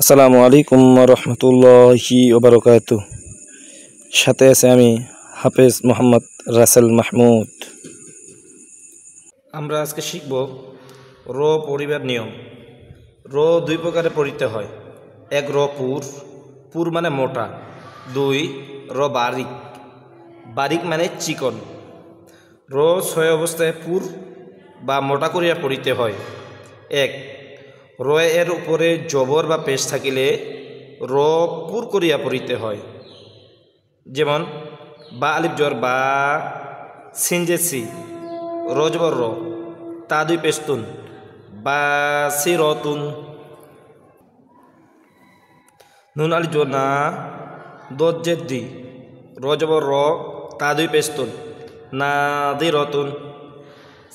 আসসালামু আলাইকুম রহমতুল্লাহি ওবরকাতু। সাথে আছে আমি হাফেজ মোহাম্মদ রাসেল মাহমুদ। আমরা আজকে শিখব র পড়িবার নিয়ম। র দুই প্রকারে পড়িতে হয়। এক, র পুর, পুর মানে মোটা। দুই, র বারিক, বারিক মানে চিকন। র ছয় অবস্থায় পুর বা মোটা করিয়া পড়িতে হয়। এক, র এর উপরে জবর বা পেশ থাকিলে র পুর করিয়া পড়িতে হয়। যেমন বা আলিফ জবর বা, সিন যে সি, র জবর র, তা দুই পেশ তুন, বা সি রতুন। নুন আলিফ জবর না, দোদ যে দি, র জবর র, তা দুই পেশ তুন, না দি রতুন।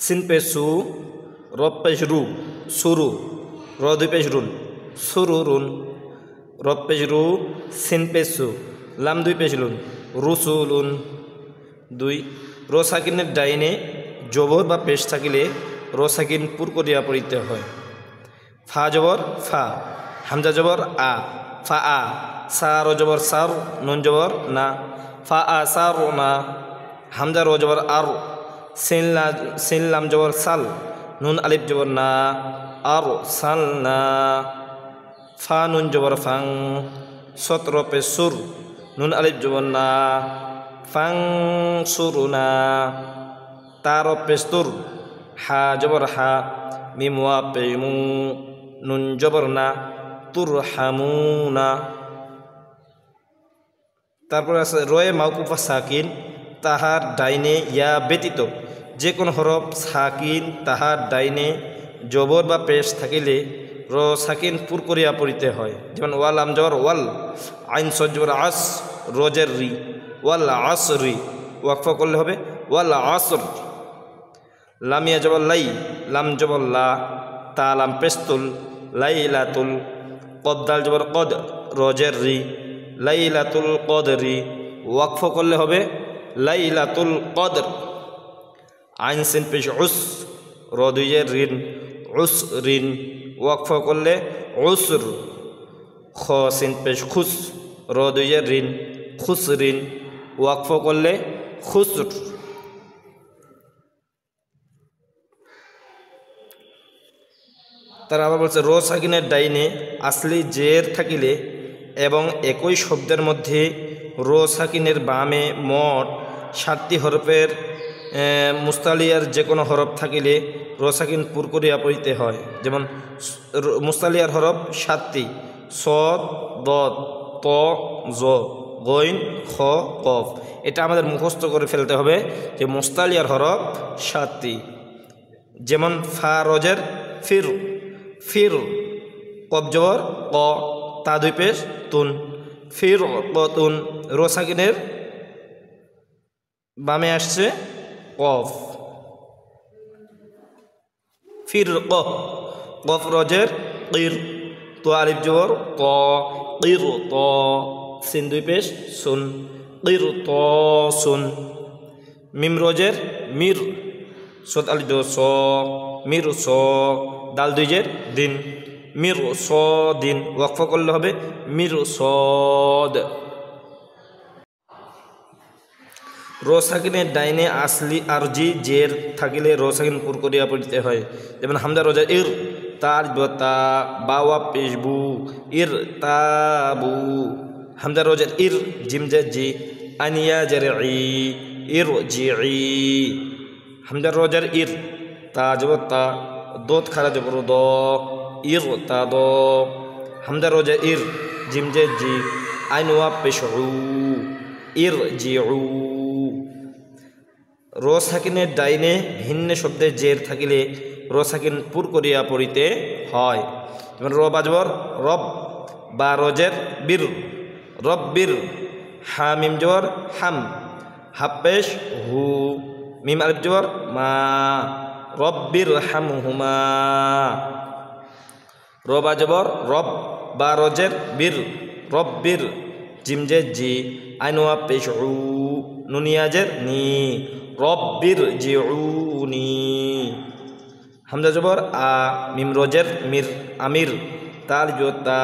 সিন পেশ সু, র পেশ রু, সুরু, র দুই পেশ রুন, সুরু রুন। র পেশ রু, সিন পেশ সু, লাম দুই পেশ লুন, রুসুলুন। দুই, র সাকিনের ডাইনে জবর বা পেশ থাকিলে র সাকিন পুর করিয়া পড়িতে হয়। ফা জবর ফা, হামজা জবর আ, ফা আ। সা র জবর সার, নুন জবর না, ফা আ সার না। হামজা র জবর আর, সিন লাম জবর সাল, নুন আলিফ জবর না, আর সাল না। ফা নুন জবর ফাং, সত র পেশ সুর, নুন আলিফ জবর না, ফাং সুরুনা। তার পেশ তুর, হা জবর হা, মিম ওয়া পেশ মু, নুন জবর না, তুর হামুনা। তারপর আছে রয়ে মাউকুফা সাকিন, তাহার ডাইনে ইয়া ব্যতীত যে কোনো হরফ সাকিন তাহার ডাইনে জবর বা পেশ থাকিলে র সাকিন পুর করিয়া পড়িতে হয়। যেমন ওয়াল আম জবর ওয়াল, আইন সদ জবর আস, রোজের রি, ওয়াল আসরি। ওয়াকফা করলে হবে ওয়াল আসর। লামিয়া জবর লাই, লাম জবর লা, তা লাম পেস্তুল, লাইলাতুল। কদ দাল জবর কদ, রোজের রি, লাইলাতুল কদরি। ওয়াকফ করলে হবে লাইলাতুল কদর। আইন সিন পেশ উস, র দুইয়ের রিন, উস রিন। ওয়াকফ করলে উসর। খ সিন পেশ খুস, র দুইয়ের রিন, খুস রিন। ওয়াকফ করলে খুসর। তারা আবার বলছে র সাকিনের ডাইনে আসলি জের থাকিলে এবং একই শব্দের মধ্যে র সাকিনের বামে মোট 7টি হরফের মুস্তালিয়ার যে কোনো হরফ থাকিলে র সাকিন পুর করিয়া পড়িতে হয়। যেমন মুস্তালিয়ার হরফ 7টি, সদ, দদ, ত, জ, গইন, খ, কফ। এটা আমাদের মুখস্থ করে ফেলতে হবে যে মুস্তালিয়ার হরফ 7টি। যেমন ফা রজের ফির, ফির। কফ জবর ক, তা দুই পেশ তুন, ফির কতুন। র সাকিনের বামে আসছে কফ, ফির ক। কফ রজের কির, তো আলিফ জবর ক, কির ত। সিন দুই পেশ সুন, কির ত সুন। মিম রজের মির, সদ আলিফ জবর স, মির স। দাল দুই জের দিন, মির স দিন। ওয়াকফ করলে হবে মির সদ। র সাকিনের ডাইনে আসলি আরজি জের থাকিলে র সাকিন পুর করিয়া পড়িতে হয়। যেমন হামজা রোজা ইর, তার তা, বাওয়া পেশবু, ইর তাবু। হামজা রোজার ইর, জিম জে জি, আনিয়া জের ই, ইর জি ই। হামজা রোজার ইর, তা জব তা, দোত খারা জবর দ, ইর তা দ। হামজা রোজা ইর, জিম জে জি, আইন ওয়া পেশ উ, ইর জি উ। র সাকিনের ডাইনে ভিন্ন শব্দের জের থাকিলে র সাকিন পুর করিয়া পড়িতে হয়। যেমন র বাজবর রব, বা রজের বীর, রব্বির। হা মিম জবর হাম, হাপ্পেশ হু, মিম আলিফ জবর মা, রব্বির হাম হুমা। র বাজবর রব, বা রজের বীর, রব্বির। জিম জে জি, আইন ওয়া পেশ উ, নুনিয়াজের নি, রব্বির জিউনি। হামজা জবর আ, মিম রজের মির, আমির। তাল জোতা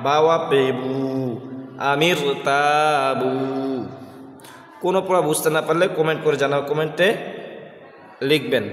বাওয়া পেবু আমির তাবু। কোনো পড়া বুঝতে না পারলে কমেন্ট করে জানাও, কমেন্টে লিখবেন।